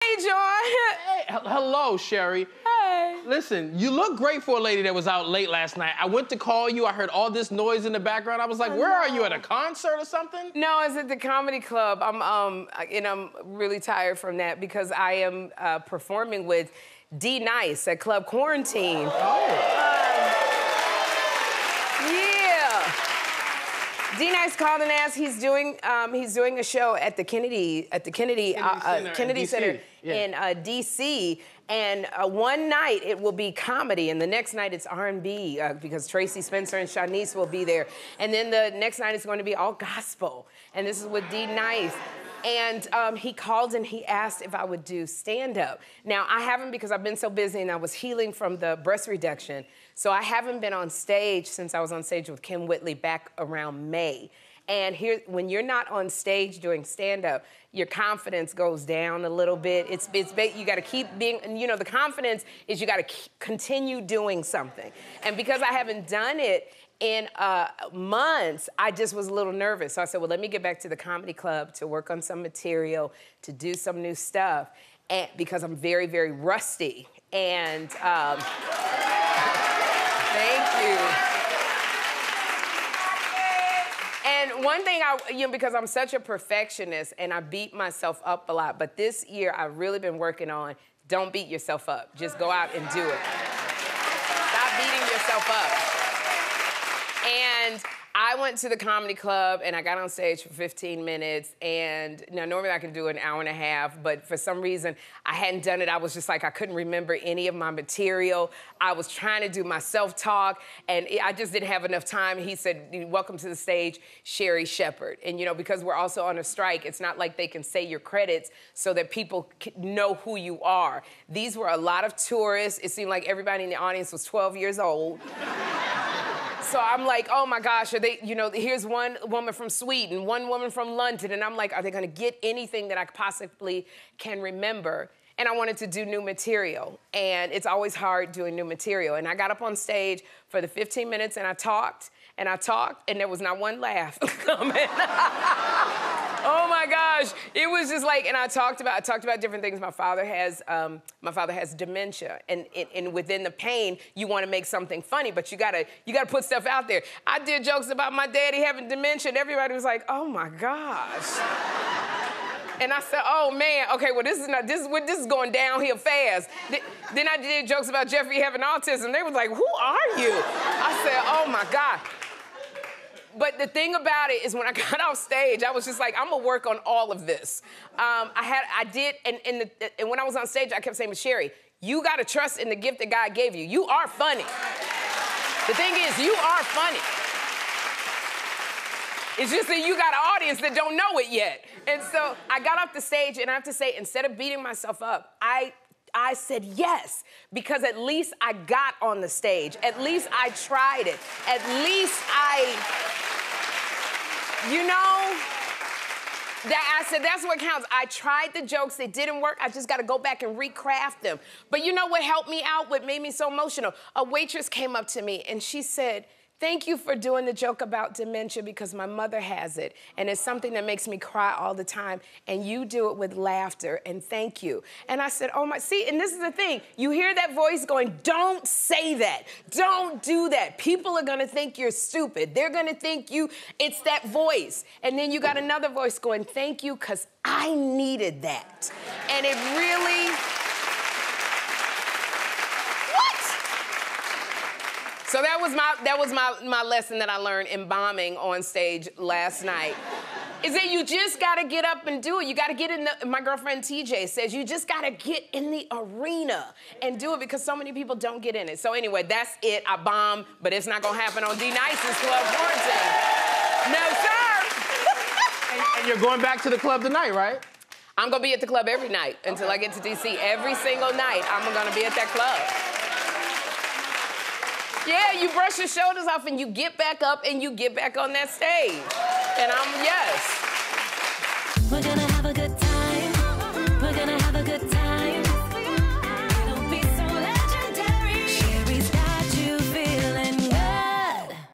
Hey, John. Hey, hello, Sherri. Hey. Listen, you look great for a lady that was out late last night. I went to call you. I heard all this noise in the background. I was like, where are you, at a concert or something? No, I was at the comedy club. I'm really tired from that because I am performing with D Nice at Club Quarantine. Yeah. D Nice called and asked. He's doing a show at the Kennedy Center in DC. And one night it will be comedy, and the next night it's R&B because Tracy Spencer and Shanice will be there. And then the next night it's going to be all gospel. And this is with D Nice. And he called and he asked if I would do stand-up. Now, I haven't because I've been so busy and I was healing from the breast reduction. So I haven't been on stage since I was on stage with Kim Whitley back around May. And here, when you're not on stage doing stand-up, your confidence goes down a little bit. You gotta keep being, you know, the confidence is you gotta continue doing something. And because I haven't done it in months, I just was a little nervous. So I said, well, let me get back to the comedy club to work on some material, to do some new stuff, and because I'm very, very rusty. And thank you. And one thing, because I'm such a perfectionist and I beat myself up a lot, but this year I've really been working on don't beat yourself up. Just go out and do it. Stop beating yourself up. And I went to the comedy club and I got on stage for 15 minutes, and now normally I can do an hour and a half, but for some reason I hadn't done it. I was just like, I couldn't remember any of my material. I was trying to do my self-talk and I just didn't have enough time. He said, welcome to the stage, Sherri Shepherd. And you know, because we're also on a strike, it's not like they can say your credits so that people know who you are. These were a lot of tourists. It seemed like everybody in the audience was 12 years old. So I'm like, oh my gosh, are they, you know, here's one woman from Sweden, one woman from London, and I'm like, are they gonna get anything that I possibly can remember? And I wanted to do new material, and it's always hard doing new material. And I got up on stage for the 15 minutes and I talked, and there was not one laugh coming. Oh my gosh, it was just like, and I talked about different things. My father has dementia, and within the pain, you want to make something funny, but you gotta put stuff out there. I did jokes about my daddy having dementia, and everybody was like, oh my gosh. And I said, oh man, okay, well this is going downhill fast. Then I did jokes about Jeffrey having autism. They was like, who are you? I said, oh my God. But the thing about it is when I got off stage, I was just like, I'm gonna work on all of this. And when I was on stage, I kept saying to Sherri, you gotta trust in the gift that God gave you. You are funny. The thing is, you are funny. It's just that you got an audience that don't know it yet. And so I got off the stage, and I have to say, instead of beating myself up, I said yes, because at least I got on the stage. At least I tried it. At least you know, I said that's what counts. I tried the jokes, they didn't work. I just gotta go back and recraft them. But you know what helped me out, what made me so emotional? A waitress came up to me and she said, thank you for doing the joke about dementia because my mother has it. And it's something that makes me cry all the time. And you do it with laughter, and thank you. And I said, oh my, see, and this is the thing. You hear that voice going, don't say that. Don't do that. People are gonna think you're stupid. They're gonna think it's that voice. And then you got another voice going, thank you, because I needed that. And it really, so that was my lesson that I learned embalming on stage last night. Is that you just gotta get up and do it. You gotta get in my girlfriend TJ says you just gotta get in the arena and do it because so many people don't get in it. So anyway, that's it. I bombed, but it's not gonna happen on D Nice's Club Quarantine. No, sir. And you're going back to the club tonight, right? I'm gonna be at the club every night until I get to DC. Every single night, I'm gonna be at that club. Yeah, you brush your shoulders off and you get back up and you get back on that stage. And yes.